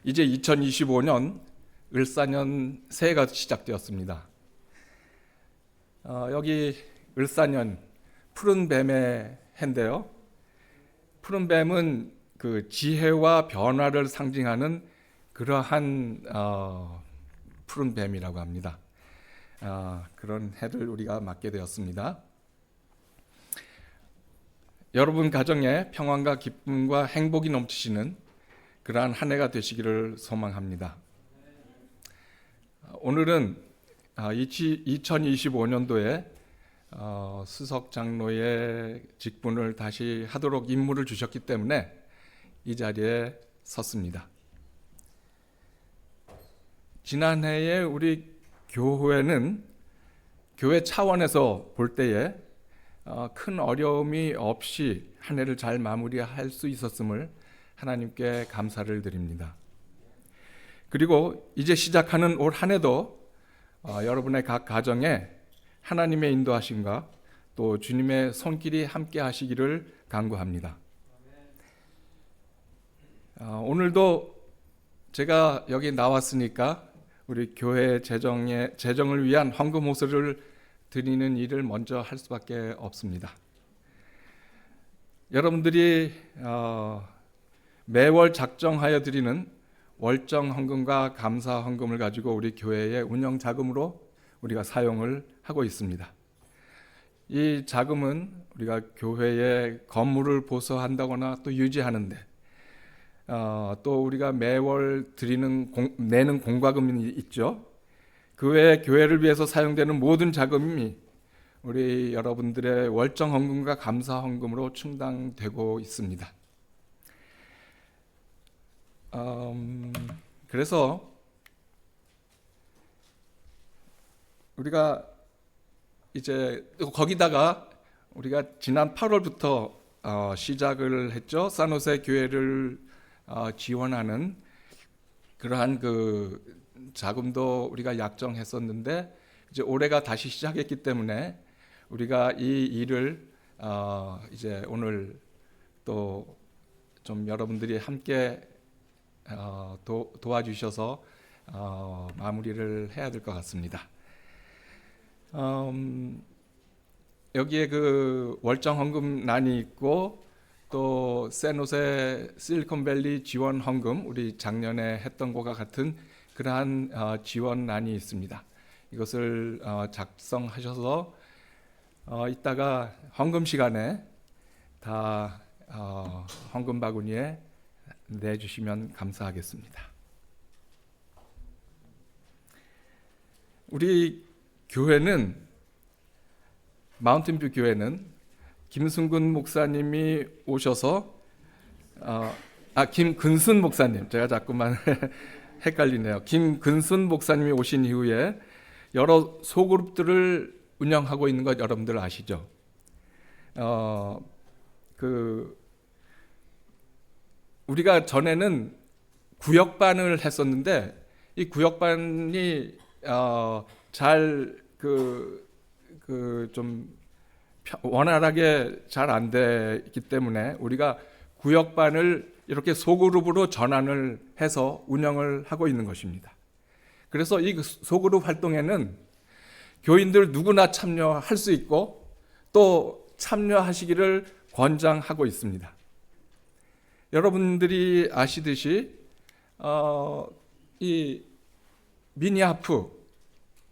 이제 2025년 을사년 새해가 시작되었습니다. 여기 을사년 푸른 뱀의 해인데요. 푸른 뱀은 그 지혜와 변화를 상징하는 그러한 푸른 뱀이라고 합니다. 그런 해를 우리가 맞게 되었습니다. 여러분 가정에 평안과 기쁨과 행복이 넘치시는 그러한 한 해가 되시기를 소망합니다. 오늘은 2025년도에 수석 장로의 직분을 다시 하도록 임무를 주셨기 때문에 이 자리에 섰습니다. 지난해에 우리 교회는 교회 차원에서 볼 때에 큰 어려움이 없이 한 해를 잘 마무리할 수 있었음을 하나님께 감사를 드립니다. 그리고 이제 시작하는 올 한 해도 여러분의 각 가정에 하나님의 인도하심과 또 주님의 손길이 함께 하시기를 간구합니다. 오늘도 제가 여기 나왔으니까 우리 교회 재정을 위한 헌금 호소를 드리는 일을 먼저 할 수밖에 없습니다. 여러분들이 매월 작정하여 드리는 월정 헌금과 감사 헌금을 가지고 우리 교회의 운영 자금으로 우리가 사용을 하고 있습니다. 이 자금은 우리가 교회의 건물을 보수한다거나 또 유지하는데 또 우리가 매월 내는 공과금이 있죠. 그 외에 교회를 위해서 사용되는 모든 자금이 우리 여러분들의 월정 헌금과 감사 헌금으로 충당되고 있습니다. 그래서 우리가 이제 거기다가 우리가 지난 8월부터 시작을 했죠. 산호세 교회를 지원하는 그러한 그 자금도 우리가 약정했었는데 이제 올해가 다시 시작했기 때문에 우리가 이 일을 이제 오늘 또 좀 여러분들이 함께 도와주셔서 마무리를 해야 될 것 같습니다. 여기에 그 월정 헌금란이 있고 또 세노세 실리콘밸리 지원 헌금, 우리 작년에 했던 것과 같은 그러한 지원란이 있습니다. 이것을 작성하셔서 이따가 헌금 시간에 다 헌금 바구니에 내주시면 감사하겠습니다. 우리 교회는, 마운틴뷰 교회는 김순근 목사님이 오셔서 김근순 목사님, 제가 자꾸만 헷갈리네요. 김근순 목사님이 오신 이후에 여러 소그룹들을 운영하고 있는 것 여러분들 아시죠? 우리가 전에는 구역반을 했었는데 이 구역반이 잘 좀 원활하게 잘 안 되기 때문에 우리가 구역반을 이렇게 소그룹으로 전환을 해서 운영을 하고 있는 것입니다. 그래서 이 소그룹 활동에는 교인들 누구나 참여할 수 있고 또 참여하시기를 권장하고 있습니다. 여러분들이 아시듯이 이 미니하프,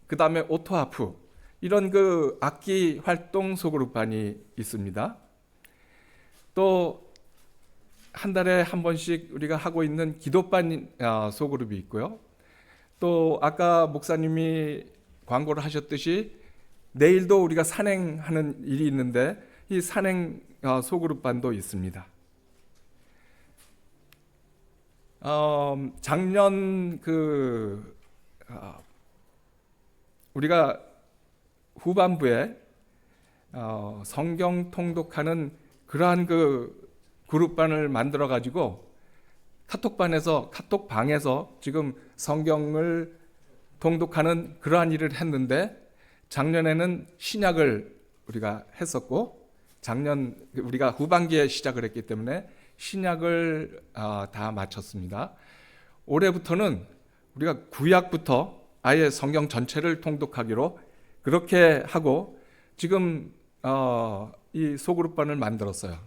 그 다음에 오토하프, 이런 그 악기 활동 소그룹반이 있습니다. 또 한 달에 한 번씩 우리가 하고 있는 기도반 소그룹이 있고요. 또 아까 목사님이 광고를 하셨듯이 내일도 우리가 산행하는 일이 있는데 이 산행 소그룹반도 있습니다. 작년 우리가 후반부에 성경 통독하는 그러한 그 그룹반을 만들어 가지고 카톡방에서 지금 성경을 통독하는 그러한 일을 했는데 작년에는 신약을 우리가 했었고 작년 우리가 후반기에 시작을 했기 때문에 신약을 다 마쳤습니다. 올해부터는 우리가 구약부터 아예 성경 전체를 통독하기로 그렇게 하고 지금 이 소그룹반을 만들었어요.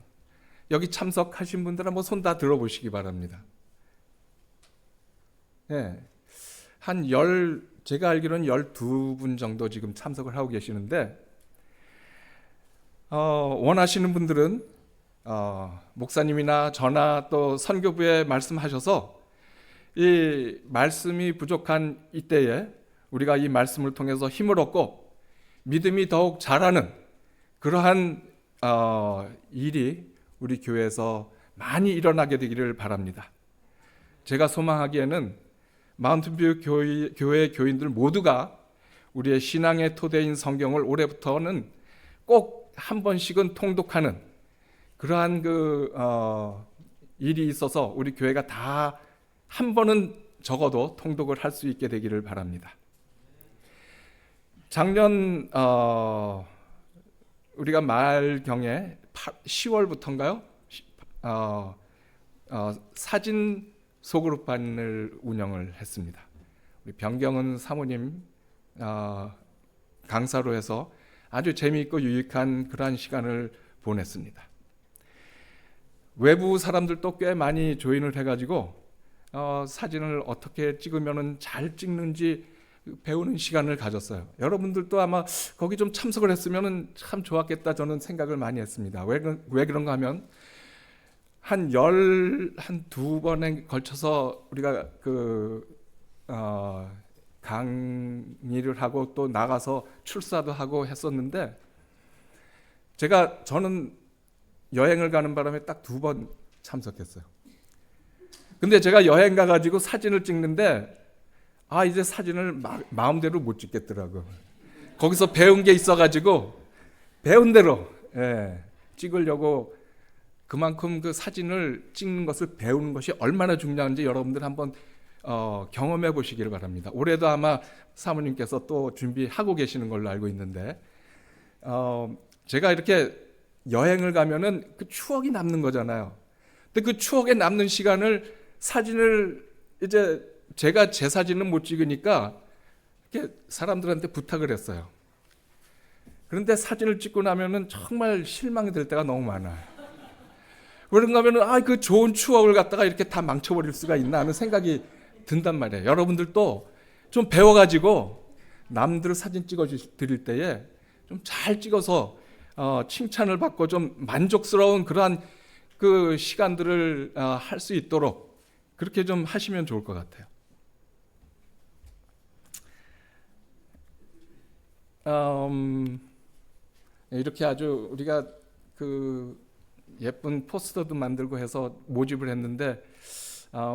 여기 참석하신 분들 한번 손 다 들어보시기 바랍니다. 네. 제가 알기로는 12분 정도 지금 참석을 하고 계시는데, 원하시는 분들은 목사님이나 저나 또 선교부에 말씀하셔서 이 말씀이 부족한 이때에 우리가 이 말씀을 통해서 힘을 얻고 믿음이 더욱 자라는 그러한 일이 우리 교회에서 많이 일어나게 되기를 바랍니다. 제가 소망하기에는 마운틴뷰 교회 교인들 모두가 우리의 신앙의 토대인 성경을 올해부터는 꼭 한 번씩은 통독하는 그러한 일이 있어서 우리 교회가 다 한 번은 적어도 통독을 할 수 있게 되기를 바랍니다. 작년 우리가 말경에 10월부터인가요? 사진 소그룹반을 운영을 했습니다. 우리 변경은 사모님 강사로 해서 아주 재미있고 유익한 그러한 시간을 보냈습니다. 외부 사람들도 꽤 많이 조인을 해가지고 사진을 어떻게 찍으면 잘 찍는지 배우는 시간을 가졌어요. 여러분들도 아마 거기 좀 참석을 했으면 참 좋았겠다 저는 생각을 많이 했습니다. 왜 그런가 하면 한두 번에 걸쳐서 우리가 강의를 하고 또 나가서 출사도 하고 했었는데 저는 여행을 가는 바람에 딱 2번 참석했어요. 근데 제가 여행 가가지고 사진을 찍는데 이제 사진을 마음대로 못 찍겠더라고요. 거기서 배운 게 있어가지고 배운 대로 찍으려고 그만큼 그 사진을 찍는 것을 배우는 것이 얼마나 중요한지 여러분들 한번 경험해 보시기를 바랍니다. 올해도 아마 사모님께서 또 준비하고 계시는 걸로 알고 있는데 제가 이렇게 여행을 가면은 그 추억이 남는 거잖아요. 근데 그 추억에 남는 시간을 사진을 이제 제가 제 사진은 못 찍으니까 이렇게 사람들한테 부탁을 했어요. 그런데 사진을 찍고 나면은 정말 실망이 될 때가 너무 많아요. 그런가 하면은 그 좋은 추억을 갖다가 이렇게 다 망쳐버릴 수가 있나 하는 생각이 든단 말이에요. 여러분들도 좀 배워가지고 남들 사진 찍어 드릴 때에 좀 잘 찍어서 칭찬을 받고 좀 만족스러운 그러한 그 시간들을 할 수 있도록 그렇게 좀 하시면 좋을 것 같아요. 이렇게 아주 우리가 예쁜 포스터도 만들고 해서 모집을 했는데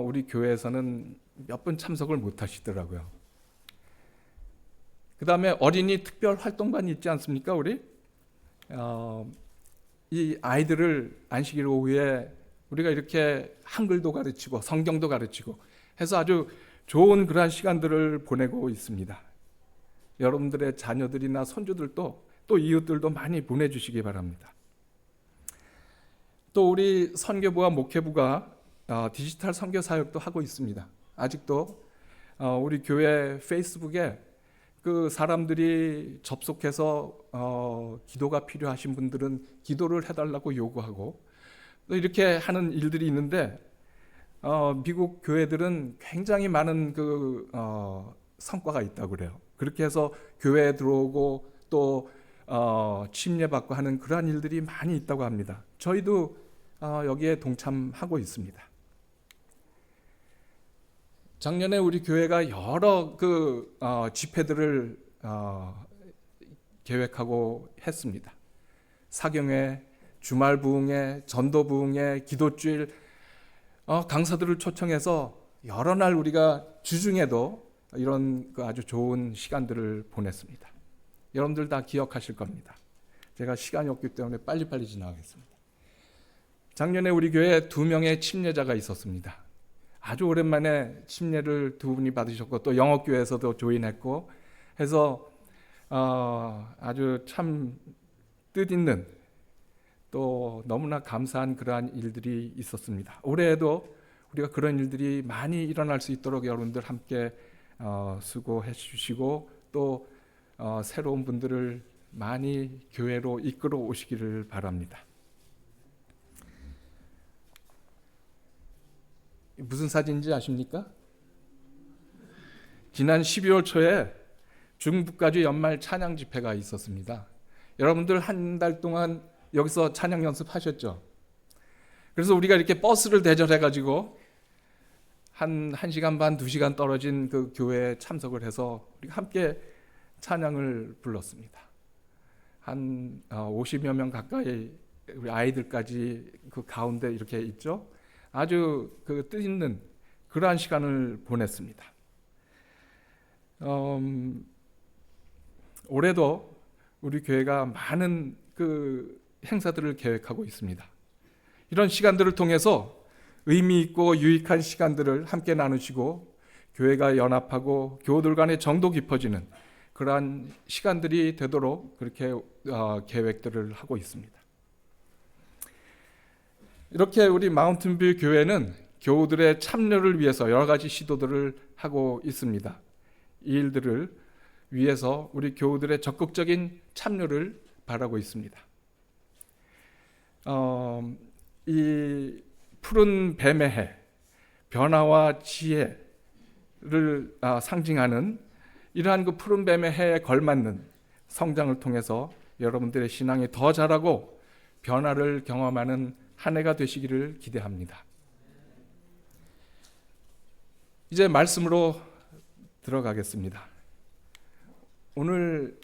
우리 교회에서는 몇 분 참석을 못 하시더라고요. 그 다음에 어린이 특별 활동반이 있지 않습니까? 우리 이 아이들을 안식일 오후에 우리가 이렇게 한글도 가르치고 성경도 가르치고 해서 아주 좋은 그러한 시간들을 보내고 있습니다. 여러분들의 자녀들이나 손주들도 또 이웃들도 많이 보내주시기 바랍니다. 또 우리 선교부와 목회부가 디지털 선교 사역도 하고 있습니다. 아직도 우리 교회 페이스북에 그 사람들이 접속해서 기도가 필요하신 분들은 기도를 해달라고 요구하고 또 이렇게 하는 일들이 있는데 미국 교회들은 굉장히 많은 성과가 있다고 그래요. 그렇게 해서 교회에 들어오고 또 침례받고 하는 그러한 일들이 많이 있다고 합니다. 저희도 여기에 동참하고 있습니다. 작년에 우리 교회가 여러 집회들을 계획하고 했습니다. 사경회, 주말 부흥회, 전도 부흥회, 기도주일 강사들을 초청해서 여러 날 우리가 주중에도 이런 아주 좋은 시간들을 보냈습니다. 여러분들 다 기억하실 겁니다. 제가 시간이 없기 때문에 빨리빨리 지나가겠습니다. 작년에 우리 교회에 2명의 침례자가 있었습니다. 아주 오랜만에 침례를 2분이 받으셨고 또 영업교회에서도 조인했고 해서 아주 참 뜻있는 또 너무나 감사한 그러한 일들이 있었습니다. 올해에도 우리가 그런 일들이 많이 일어날 수 있도록 여러분들 함께 수고해 주시고 또 새로운 분들을 많이 교회로 이끌어 오시기를 바랍니다. 무슨 사진인지 아십니까? 지난 12월 초에 중북가주 연말 찬양 집회가 있었습니다. 여러분들 한 달 동안 여기서 찬양 연습하셨죠? 그래서 우리가 이렇게 버스를 대절해가지고 한 1시간 반, 2시간 떨어진 그 교회에 참석을 해서 우리가 함께 찬양을 불렀습니다. 한 50여 명 가까이 우리 아이들까지 그 가운데 이렇게 있죠. 아주 그 뜻있는 그러한 시간을 보냈습니다. 올해도 우리 교회가 많은 그 행사들을 계획하고 있습니다. 이런 시간들을 통해서 의미 있고 유익한 시간들을 함께 나누시고 교회가 연합하고 교우들 간의 정도 깊어지는 그러한 시간들이 되도록 그렇게 계획들을 하고 있습니다. 이렇게 우리 마운틴뷰 교회는 교우들의 참여를 위해서 여러 가지 시도들을 하고 있습니다. 이 일들을 위해서 우리 교우들의 적극적인 참여를 바라고 있습니다. 이 푸른 뱀의 해, 변화와 지혜를 상징하는 이러한 그 푸른 뱀의 해에 걸맞는 성장을 통해서 여러분들의 신앙이 더 자라고 변화를 경험하는 한 해가 되시기를 기대합니다. 이제 말씀으로 들어가겠습니다. 오늘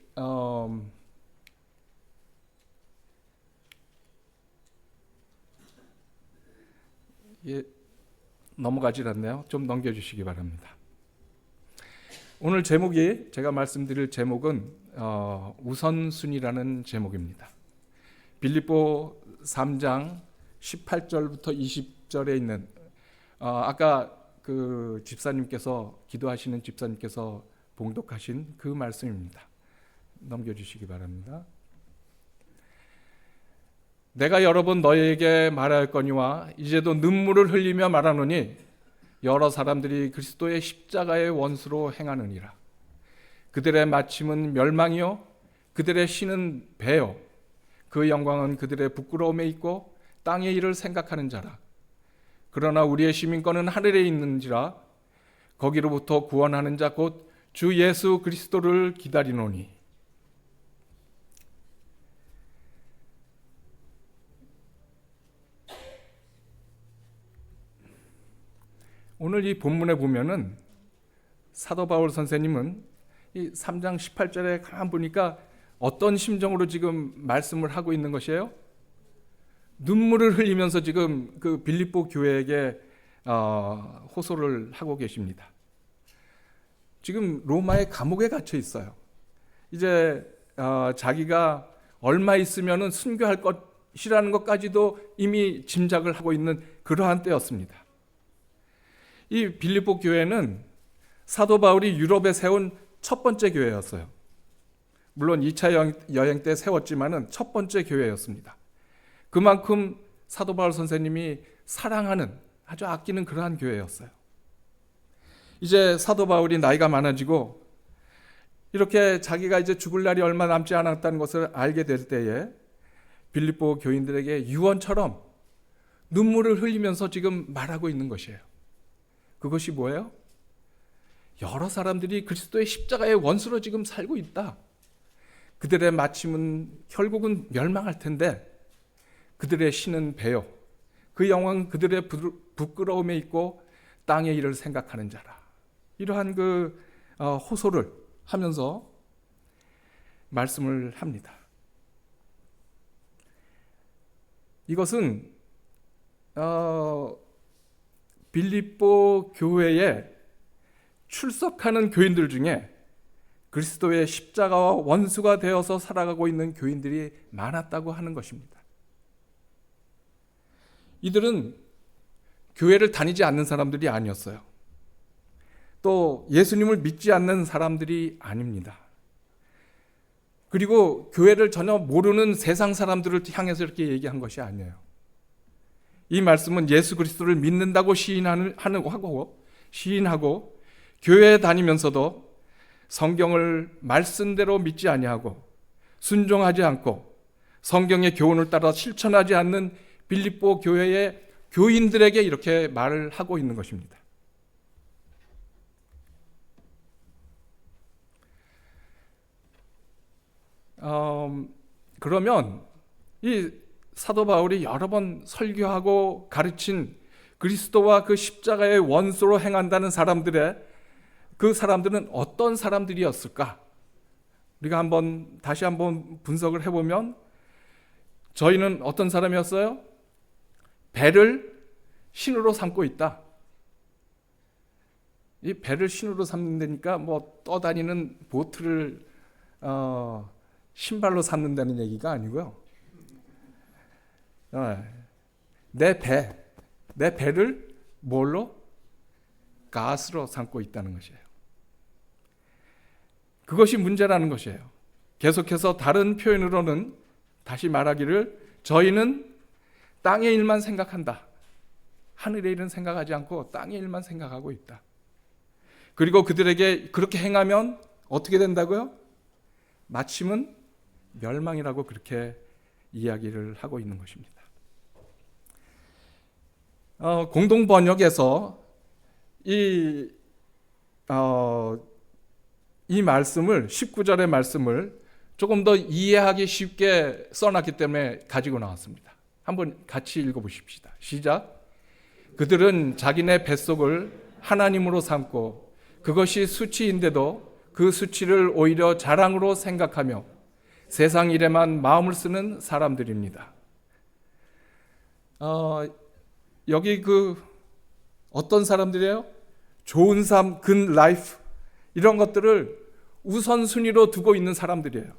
넘어가질 않네요. 좀 넘겨주시기 바랍니다. 오늘 제목이 제가 말씀드릴 제목은 우선순위라는 제목입니다. 빌립보 3장 18절부터 20절에 있는 아까 그 집사님께서 기도하시는 집사님께서 봉독하신 그 말씀입니다. 넘겨주시기 바랍니다. 내가 여러 번 너희에게 말하였거니와 이제도 눈물을 흘리며 말하노니 여러 사람들이 그리스도의 십자가의 원수로 행하느니라. 그들의 마침은 멸망이요 그들의 신은 배요 그 영광은 그들의 부끄러움에 있고 땅의 일을 생각하는 자라. 그러나 우리의 시민권은 하늘에 있는지라 거기로부터 구원하는 자 곧 주 예수 그리스도를 기다리노니. 오늘 이 본문에 보면은 사도 바울 선생님은 이 3장 18절에 가만 보니까 어떤 심정으로 지금 말씀을 하고 있는 것이에요? 눈물을 흘리면서 지금 그 빌립보 교회에게 호소를 하고 계십니다. 지금 로마의 감옥에 갇혀 있어요. 이제 자기가 얼마 있으면은 순교할 것이라는 것까지도 이미 짐작을 하고 있는 그러한 때였습니다. 이 빌립보 교회는 사도 바울이 유럽에 세운 첫 번째 교회였어요. 물론 2차 여행 때 세웠지만은 첫 번째 교회였습니다. 그만큼 사도 바울 선생님이 사랑하는 아주 아끼는 그러한 교회였어요. 이제 사도 바울이 나이가 많아지고 이렇게 자기가 이제 죽을 날이 얼마 남지 않았다는 것을 알게 될 때에 빌립보 교인들에게 유언처럼 눈물을 흘리면서 지금 말하고 있는 것이에요. 그것이 뭐예요? 여러 사람들이 그리스도의 십자가의 원수로 지금 살고 있다. 그들의 마침은 결국은 멸망할 텐데 그들의 신은 배요 그 영광은 그들의 부끄러움에 있고 땅의 일을 생각하는 자라. 이러한 그 호소를 하면서 말씀을 합니다. 이것은 빌립보 교회에 출석하는 교인들 중에 그리스도의 십자가와 원수가 되어서 살아가고 있는 교인들이 많았다고 하는 것입니다. 이들은 교회를 다니지 않는 사람들이 아니었어요. 또 예수님을 믿지 않는 사람들이 아닙니다. 그리고 교회를 전혀 모르는 세상 사람들을 향해서 이렇게 얘기한 것이 아니에요. 이 말씀은 예수 그리스도를 믿는다고 시인하고 교회에 다니면서도 성경을 말씀대로 믿지 아니하고 순종하지 않고 성경의 교훈을 따라 실천하지 않는 빌립보 교회의 교인들에게 이렇게 말을 하고 있는 것입니다. 그러면 이 사도 바울이 여러 번 설교하고 가르친 그리스도와 그 십자가의 원수로 행한다는 그 사람들은 어떤 사람들이었을까? 우리가 다시 한번 분석을 해보면 저희는 어떤 사람이었어요? 배를 신으로 삼고 있다. 이 배를 신으로 삼는다니까 떠다니는 보트를 신발로 삼는다는 얘기가 아니고요. 내 배를 뭘로? 가스로 삼고 있다는 것이에요. 그것이 문제라는 것이에요. 계속해서 다른 표현으로는 다시 말하기를 저희는 땅의 일만 생각한다. 하늘의 일은 생각하지 않고 땅의 일만 생각하고 있다. 그리고 그들에게 그렇게 행하면 어떻게 된다고요? 마침은 멸망이라고 그렇게 이야기를 하고 있는 것입니다. 공동 번역에서 이 말씀을 19절의 말씀을 조금 더 이해하기 쉽게 써놨기 때문에 가지고 나왔습니다. 한번 같이 읽어보십시다. 시작. 그들은 자기네 뱃속을 하나님으로 삼고 그것이 수치인데도 그 수치를 오히려 자랑으로 생각하며 세상 일에만 마음을 쓰는 사람들입니다. 여기 어떤 사람들이에요? 좋은 삶, good life 이런 것들을 우선순위로 두고 있는 사람들이에요.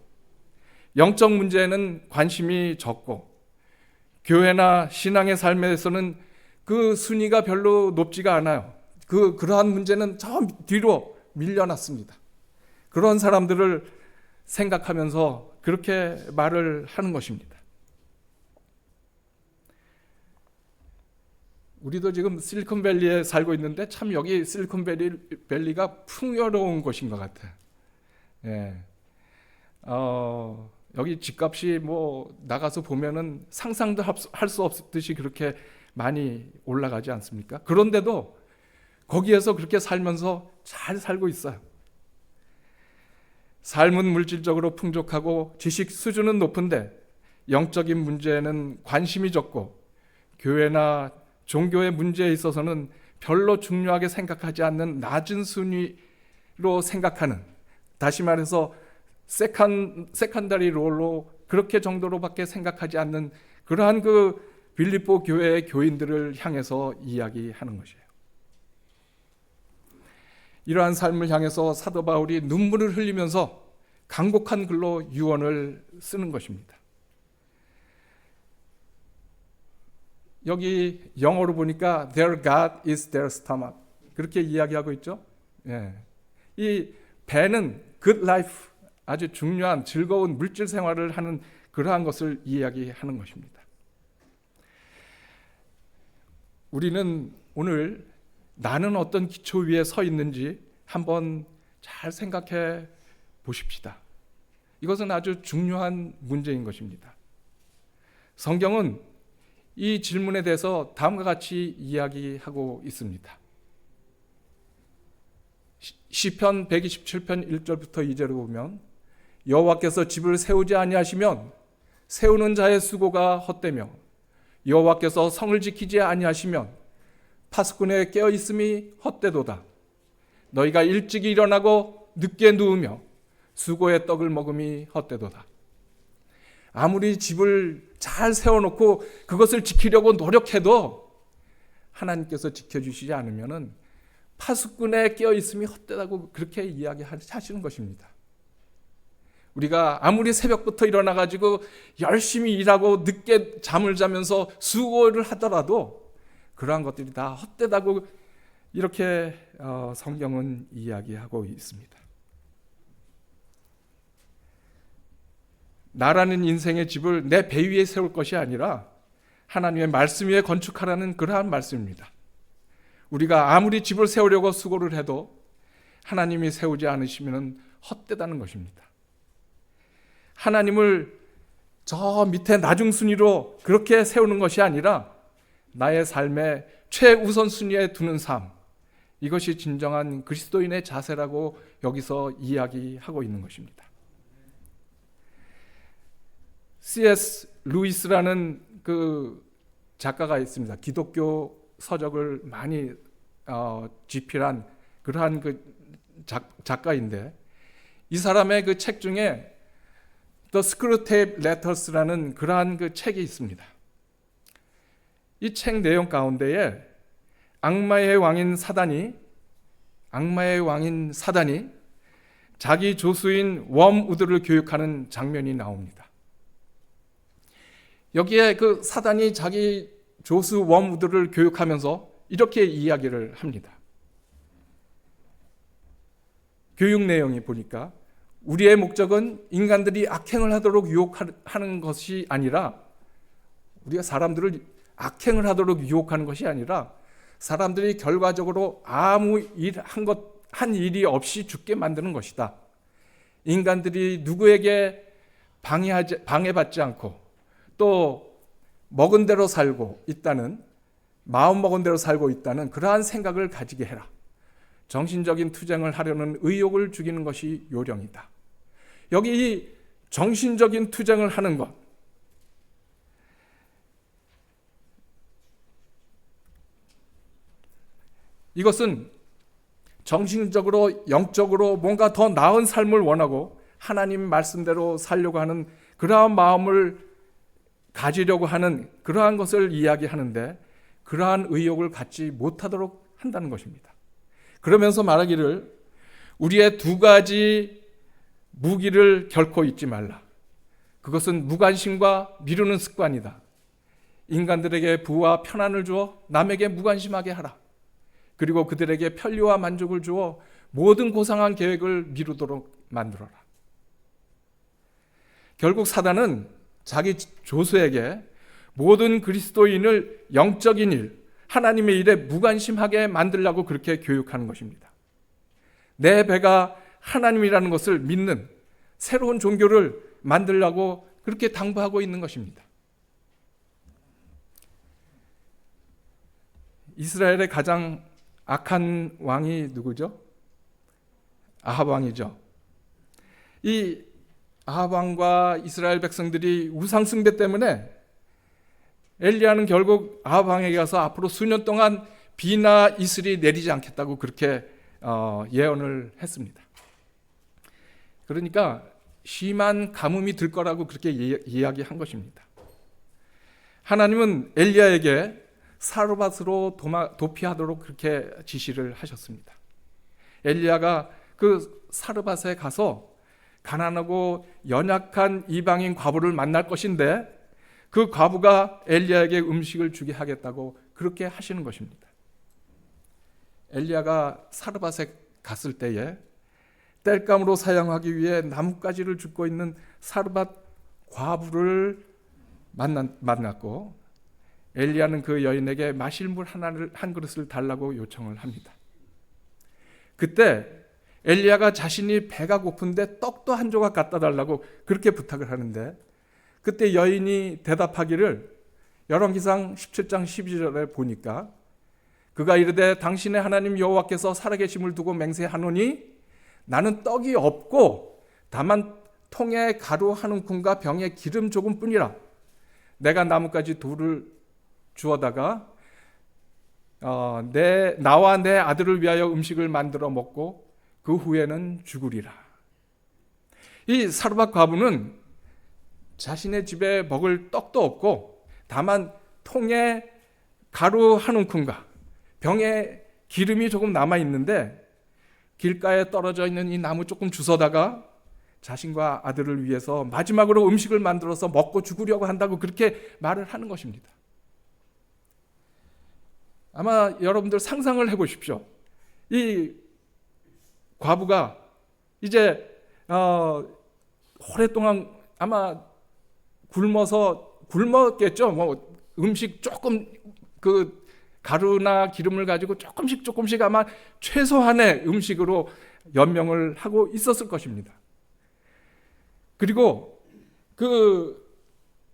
영적 문제에는 관심이 적고 교회나 신앙의 삶에서는 그 순위가 별로 높지가 않아요. 그러한 문제는 저 뒤로 밀려났습니다. 그런 사람들을 생각하면서 그렇게 말을 하는 것입니다. 우리도 지금 실리콘밸리에 살고 있는데 참 여기 실리콘밸리가 풍요로운 곳인 것 같아요. 예. 여기 집값이 나가서 보면은 상상도 할 수 없듯이 그렇게 많이 올라가지 않습니까? 그런데도 거기에서 그렇게 살면서 잘 살고 있어요. 삶은 물질적으로 풍족하고 지식 수준은 높은데 영적인 문제에는 관심이 적고 교회나 종교의 문제에 있어서는 별로 중요하게 생각하지 않는 낮은 순위로 생각하는, 다시 말해서 세컨더리 롤로 그렇게 정도로밖에 생각하지 않는 그러한 빌립보 교회의 교인들을 향해서 이야기하는 것이에요. 이러한 삶을 향해서 사도 바울이 눈물을 흘리면서 간곡한 글로 유언을 쓰는 것입니다. 여기 영어로 보니까 their God is their stomach 그렇게 이야기하고 있죠. 예. 이 배는 good life, 아주 중요한 즐거운 물질 생활을 하는 그러한 것을 이야기하는 것입니다. 우리는 오늘 나는 어떤 기초 위에 서 있는지 한번 잘 생각해 보십시다. 이것은 아주 중요한 문제인 것입니다. 성경은 이 질문에 대해서 다음과 같이 이야기하고 있습니다. 시편 127편 1절부터 2절을 보면 여호와께서 집을 세우지 아니하시면 세우는 자의 수고가 헛되며 여호와께서 성을 지키지 아니하시면 파수꾼의 깨어 있음이 헛되도다. 너희가 일찍 일어나고 늦게 누우며 수고의 떡을 먹음이 헛되도다. 아무리 집을 잘 세워놓고 그것을 지키려고 노력해도 하나님께서 지켜주시지 않으면 파수꾼에 깨어 있음이 헛되다고 그렇게 이야기하시는 것입니다. 우리가 아무리 새벽부터 일어나가지고 열심히 일하고 늦게 잠을 자면서 수고를 하더라도 그러한 것들이 다 헛되다고 이렇게 성경은 이야기하고 있습니다. 나라는 인생의 집을 내 배 위에 세울 것이 아니라 하나님의 말씀 위에 건축하라는 그러한 말씀입니다. 우리가 아무리 집을 세우려고 수고를 해도 하나님이 세우지 않으시면 헛되다는 것입니다. 하나님을 저 밑에 나중순위로 그렇게 세우는 것이 아니라 나의 삶의 최우선순위에 두는 삶, 이것이 진정한 그리스도인의 자세라고 여기서 이야기하고 있는 것입니다. C.S. 루이스라는 그 작가가 있습니다. 기독교 서적을 많이 집필한 그러한 그 작가인데, 이 사람의 그 책 중에 The Screwtape Letters라는 그러한 그 책이 있습니다. 이 책 내용 가운데에 악마의 왕인 사단이 자기 조수인 웜우드를 교육하는 장면이 나옵니다. 여기에 그 사단이 자기 조수 웜우드를 교육하면서 이렇게 이야기를 합니다. 교육 내용이 보니까 우리의 목적은 인간들이 악행을 하도록 유혹하는 것이 아니라, 우리가 사람들을 악행을 하도록 유혹하는 것이 아니라 사람들이 결과적으로 아무 한 일이 없이 죽게 만드는 것이다. 인간들이 누구에게 방해받지 않고 또 먹은 대로 살고 있다는, 마음 먹은 대로 살고 있다는 그러한 생각을 가지게 해라. 정신적인 투쟁을 하려는 의욕을 죽이는 것이 요령이다. 여기 이 정신적인 투쟁을 하는 것, 이것은 정신적으로 영적으로 뭔가 더 나은 삶을 원하고 하나님 말씀대로 살려고 하는 그러한 마음을 가지려고 하는 그러한 것을 이야기하는데, 그러한 의욕을 갖지 못하도록 한다는 것입니다. 그러면서 말하기를, 우리의 두 가지 무기를 결코 잊지 말라. 그것은 무관심과 미루는 습관이다. 인간들에게 부와 편안을 주어 남에게 무관심하게 하라. 그리고 그들에게 편리와 만족을 주어 모든 고상한 계획을 미루도록 만들어라. 결국 사단은 자기 조수에게 모든 그리스도인을 영적인 일, 하나님의 일에 무관심하게 만들려고 그렇게 교육하는 것입니다. 내 배가 하나님이라는 것을 믿는 새로운 종교를 만들려고 그렇게 당부하고 있는 것입니다. 이스라엘의 가장 악한 왕이 누구죠? 아합 왕이죠. 이 아합 왕과 이스라엘 백성들이 우상 숭배 때문에 엘리야는 결국 아합 왕에게 가서 앞으로 수년 동안 비나 이슬이 내리지 않겠다고 그렇게 예언을 했습니다. 그러니까 심한 가뭄이 들 거라고 그렇게 이야기한 것입니다. 하나님은 엘리야에게 사르밧으로 도피하도록 그렇게 지시를 하셨습니다. 엘리야가 그 사르밧에 가서 가난하고 연약한 이방인 과부를 만날 것인데, 그 과부가 엘리야에게 음식을 주게 하겠다고 그렇게 하시는 것입니다. 엘리야가 사르밧에 갔을 때에 땔감으로 사용하기 위해 나뭇가지를 줍고 있는 사르밧 과부를 만났고, 엘리야는 그 여인에게 마실 물 한 그릇을 달라고 요청을 합니다. 그때 엘리야가 자신이 배가 고픈데 떡도 한 조각 갖다 달라고 그렇게 부탁을 하는데, 그때 여인이 대답하기를, 열왕기상 17장 12절에 보니까 그가 이르되 당신의 하나님 여호와께서 살아계심을 두고 맹세하노니 나는 떡이 없고 다만 통에 가루 한 움큼과 병에 기름 조금뿐이라. 내가 나뭇가지 둘을 주워다가 나와 내 아들을 위하여 음식을 만들어 먹고 그 후에는 죽으리라. 이 사르밧 과부는 자신의 집에 먹을 떡도 없고 다만 통에 가루 한 움큼과 병에 기름이 조금 남아 있는데, 길가에 떨어져 있는 이 나무 조금 주워다가 자신과 아들을 위해서 마지막으로 음식을 만들어서 먹고 죽으려고 한다고 그렇게 말을 하는 것입니다. 아마 여러분들 상상을 해보십시오. 이 과부가 이제 오랫동안 아마 굶었겠죠. 음식 조금 그 가루나 기름을 가지고 조금씩 아마 최소한의 음식으로 연명을 하고 있었을 것입니다. 그리고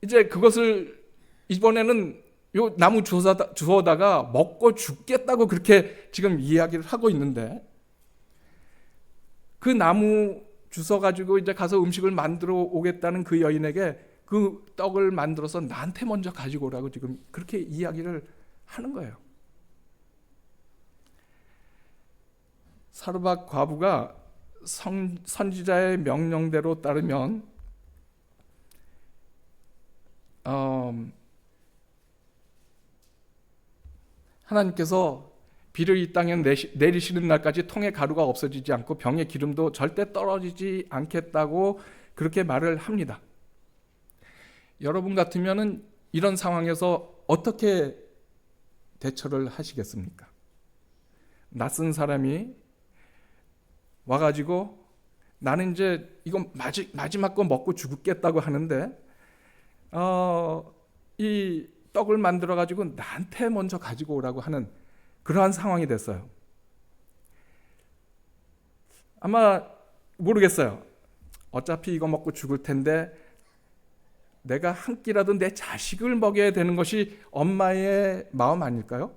이제 그것을 이번에는 요 나무 주워다가 먹고 죽겠다고 그렇게 지금 이야기를 하고 있는데, 그 나무 주워 가지고 이제 가서 음식을 만들어 오겠다는 그 여인에게 그 떡을 만들어서 나한테 먼저 가지고 오라고 지금 그렇게 이야기를 하는 거예요. 사르밧 과부가 선지자의 명령대로 따르면 하나님께서 비를 이 땅에 내리시는 날까지 통에 가루가 없어지지 않고 병에 기름도 절대 떨어지지 않겠다고 그렇게 말을 합니다. 여러분 같으면은 이런 상황에서 어떻게 대처를 하시겠습니까? 낯선 사람이 와가지고 나는 이제 이거 마지막 거 먹고 죽겠다고 하는데 이 떡을 만들어 가지고 나한테 먼저 가지고 오라고 하는 그러한 상황이 됐어요. 아마 모르겠어요. 어차피 이거 먹고 죽을 텐데 내가 한 끼라도 내 자식을 먹여야 되는 것이 엄마의 마음 아닐까요?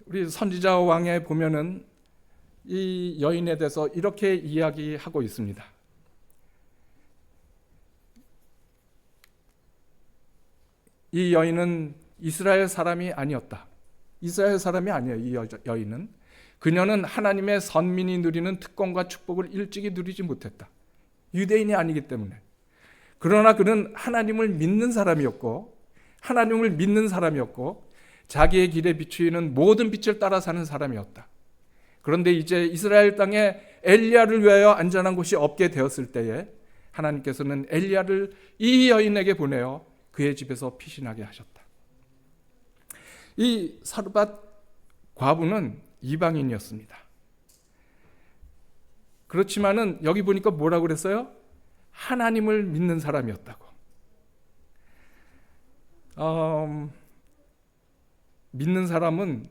우리 선지자 왕에 보면은 이 여인에 대해서 이렇게 이야기하고 있습니다. 이 여인은 이스라엘 사람이 아니었다. 이스라엘 사람이 아니에요. 이 여인은. 그녀는 하나님의 선민이 누리는 특권과 축복을 일찍이 누리지 못했다. 유대인이 아니기 때문에. 그러나 그는 하나님을 믿는 사람이었고 자기의 길에 비추이는 모든 빛을 따라 사는 사람이었다. 그런데 이제 이스라엘 땅에 엘리야를 위하여 안전한 곳이 없게 되었을 때에 하나님께서는 엘리야를 이 여인에게 보내어 그의 집에서 피신하게 하셨다. 이 사르밧 과부는 이방인이었습니다. 그렇지만은 여기 보니까 뭐라고 그랬어요? 하나님을 믿는 사람이었다고. 믿는 사람은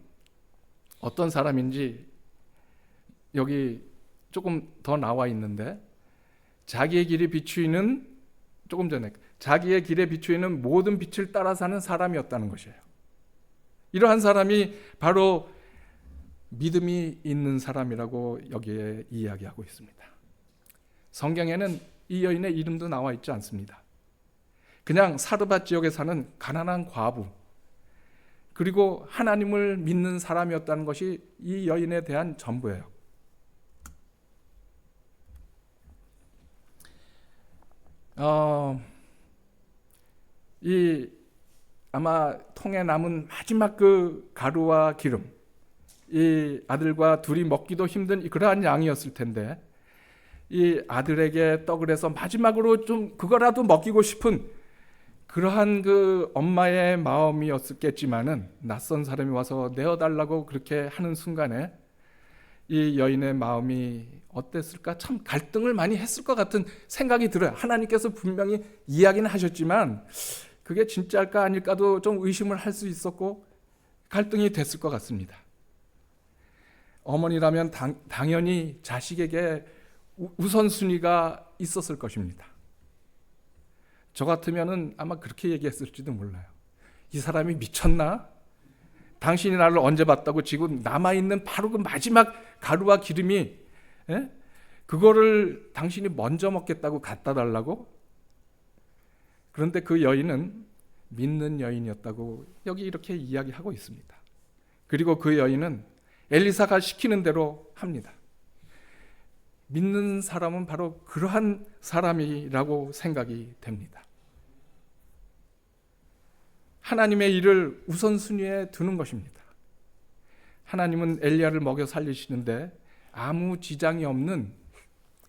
어떤 사람인지 여기 조금 더 나와 있는데, 자기의 길에 비추이는, 조금 전에 자기의 길에 비추이는 모든 빛을 따라 사는 사람이었다는 것이에요. 이러한 사람이 바로 믿음이 있는 사람이라고 여기에 이야기하고 있습니다. 성경에는 이 여인의 이름도 나와 있지 않습니다. 그냥 사르밧 지역에 사는 가난한 과부, 그리고 하나님을 믿는 사람이었다는 것이 이 여인에 대한 전부예요. 이 아마 통에 남은 마지막 그 가루와 기름, 이 아들과 둘이 먹기도 힘든 그러한 양이었을 텐데, 이 아들에게 떡을 해서 마지막으로 좀 그거라도 먹이고 싶은 그러한 그 엄마의 마음이었겠지만은, 낯선 사람이 와서 내어달라고 그렇게 하는 순간에 이 여인의 마음이 어땠을까? 참 갈등을 많이 했을 것 같은 생각이 들어요. 하나님께서 분명히 이야기는 하셨지만 그게 진짜일까 아닐까도 좀 의심을 할 수 있었고 갈등이 됐을 것 같습니다. 어머니라면 당연히 자식에게 우선순위가 있었을 것입니다. 저 같으면은 아마 그렇게 얘기했을지도 몰라요. 이 사람이 미쳤나? 당신이 나를 언제 봤다고 지금 남아있는 바로 그 마지막 가루와 기름이, 그거를 당신이 먼저 먹겠다고 갖다 달라고? 그런데 그 여인은 믿는 여인이었다고 여기 이렇게 이야기하고 있습니다. 그리고 그 여인은 엘리사가 시키는 대로 합니다. 믿는 사람은 바로 그러한 사람이라고 생각이 됩니다. 하나님의 일을 우선순위에 두는 것입니다. 하나님은 엘리야를 먹여 살리시는데 아무 지장이 없는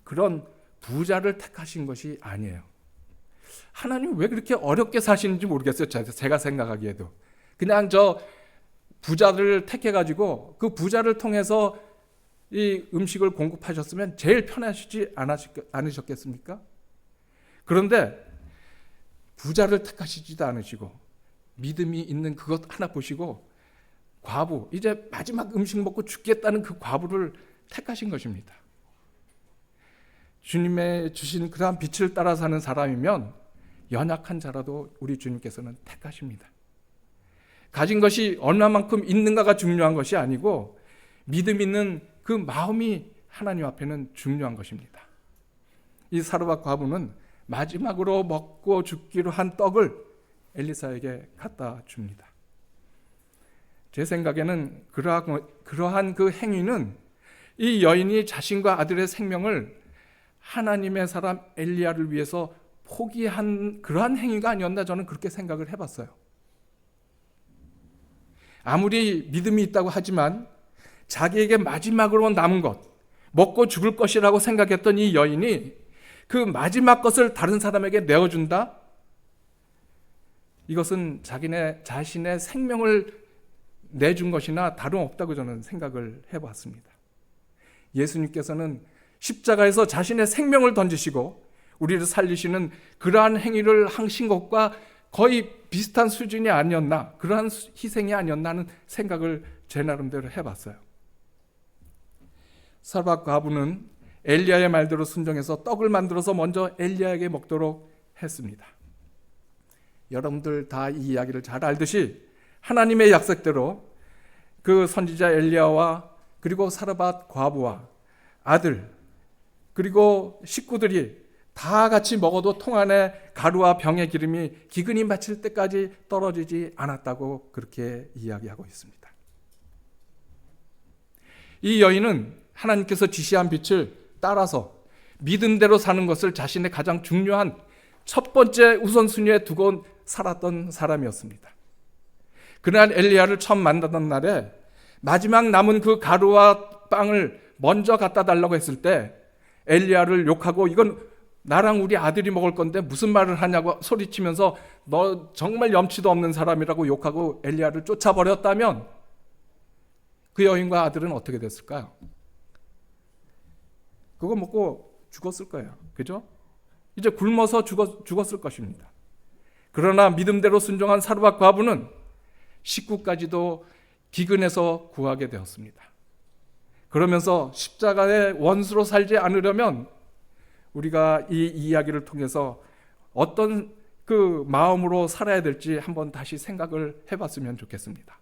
그런 부자를 택하신 것이 아니에요. 하나님 왜 그렇게 어렵게 사시는지 모르겠어요. 제가 생각하기에도. 그냥 저 부자를 택해가지고 그 부자를 통해서 이 음식을 공급하셨으면 제일 편하시지 않으셨겠습니까? 그런데 부자를 택하시지도 않으시고 믿음이 있는 그것 하나 보시고 과부, 이제 마지막 음식 먹고 죽겠다는 그 과부를 택하신 것입니다. 주님의 주신 그러한 빛을 따라 사는 사람이면 연약한 자라도 우리 주님께서는 택하십니다. 가진 것이 얼마만큼 있는가가 중요한 것이 아니고 믿음 있는 그 마음이 하나님 앞에는 중요한 것입니다. 이 사르밧 과부는 마지막으로 먹고 죽기로 한 떡을 엘리사에게 갖다 줍니다. 제 생각에는 그러한 그 행위는 이 여인이 자신과 아들의 생명을 하나님의 사람 엘리야를 위해서 포기한 그러한 행위가 아니었나 저는 그렇게 생각을 해봤어요. 아무리 믿음이 있다고 하지만 자기에게 마지막으로 남은 것, 먹고 죽을 것이라고 생각했던 이 여인이 그 마지막 것을 다른 사람에게 내어준다? 이것은 자신의 생명을 내준 것이나 다름없다고 저는 생각을 해봤습니다. 예수님께서는 십자가에서 자신의 생명을 던지시고 우리를 살리시는 그러한 행위를 하신 것과 거의 비슷한 수준이 아니었나, 그러한 희생이 아니었나 하는 생각을 제 나름대로 해봤어요. 사르밧 과부는 엘리야의 말대로 순종해서 떡을 만들어서 먼저 엘리야에게 먹도록 했습니다. 여러분들 다 이 이야기를 잘 알듯이 하나님의 약속대로 그 선지자 엘리야와 그리고 사르밧 과부와 아들 그리고 식구들이 다 같이 먹어도 통 안에 가루와 병의 기름이 기근이 마칠 때까지 떨어지지 않았다고 그렇게 이야기하고 있습니다. 이 여인은 하나님께서 지시한 빛을 따라서 믿음대로 사는 것을 자신의 가장 중요한 첫 번째 우선순위에 두고 살았던 사람이었습니다. 그날 엘리야를 처음 만나던 날에 마지막 남은 그 가루와 빵을 먼저 갖다 달라고 했을 때 엘리야를 욕하고 이건 나랑 우리 아들이 먹을 건데 무슨 말을 하냐고 소리치면서 너 정말 염치도 없는 사람이라고 욕하고 엘리야를 쫓아버렸다면 그 여인과 아들은 어떻게 됐을까요? 그거 먹고 죽었을 거예요. 그죠? 이제 굶어서 죽었을 것입니다. 그러나 믿음대로 순종한 사르밧 과부는 식구까지도 기근에서 구하게 되었습니다. 그러면서 십자가의 원수로 살지 않으려면 우리가 이 이야기를 통해서 어떤 그 마음으로 살아야 될지 한번 다시 생각을 해봤으면 좋겠습니다.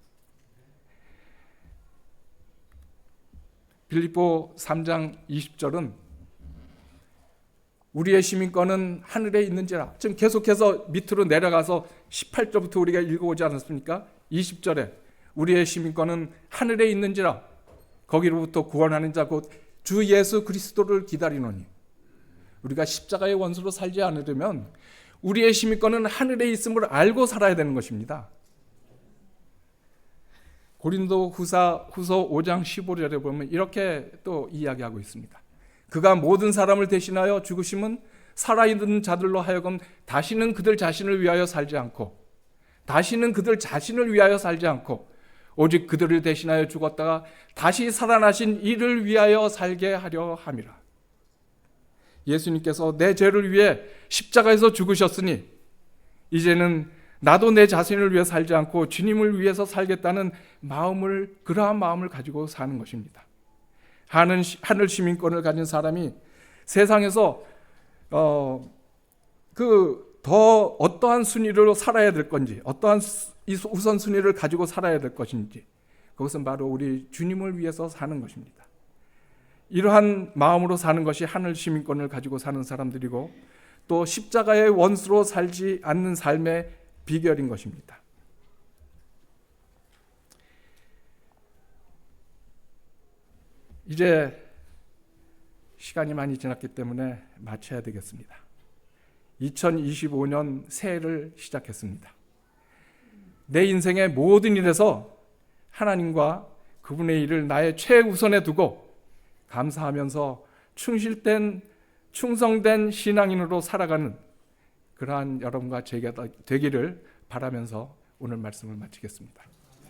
빌립보 3장 20절은 우리의 시민권은 하늘에 있는지라. 지금 계속해서 밑으로 내려가서 18절부터 우리가 읽어오지 않았습니까? 20절에 우리의 시민권은 하늘에 있는지라. 거기로부터 구원하는 자 곧 주 예수 그리스도를 기다리노니. 우리가 십자가의 원수로 살지 않으려면 우리의 시민권은 하늘에 있음을 알고 살아야 되는 것입니다. 고린도 후서 5장 15절에 보면 이렇게 또 이야기하고 있습니다. 그가 모든 사람을 대신하여 죽으심은 살아있는 자들로 하여금 다시는 그들 자신을 위하여 살지 않고 오직 그들을 대신하여 죽었다가 다시 살아나신 이를 위하여 살게 하려 함이라. 예수님께서 내 죄를 위해 십자가에서 죽으셨으니 이제는 나도 내 자신을 위해 살지 않고 주님을 위해서 살겠다는 그러한 마음을 가지고 사는 것입니다. 하늘 시민권을 가진 사람이 세상에서 어떠한 순위로 살아야 될 건지, 어떠한 우선순위를 가지고 살아야 될 것인지, 그것은 바로 우리 주님을 위해서 사는 것입니다. 이러한 마음으로 사는 것이 하늘 시민권을 가지고 사는 사람들이고 또 십자가의 원수로 살지 않는 삶의 비결인 것입니다. 이제 시간이 많이 지났기 때문에 마쳐야 되겠습니다. 2025년 새해를 시작했습니다. 내 인생의 모든 일에서 하나님과 그분의 일을 나의 최우선에 두고 감사하면서 충성된 신앙인으로 살아가는 그러한 여러분과 제가 되기를 바라면서 오늘 말씀을 마치겠습니다.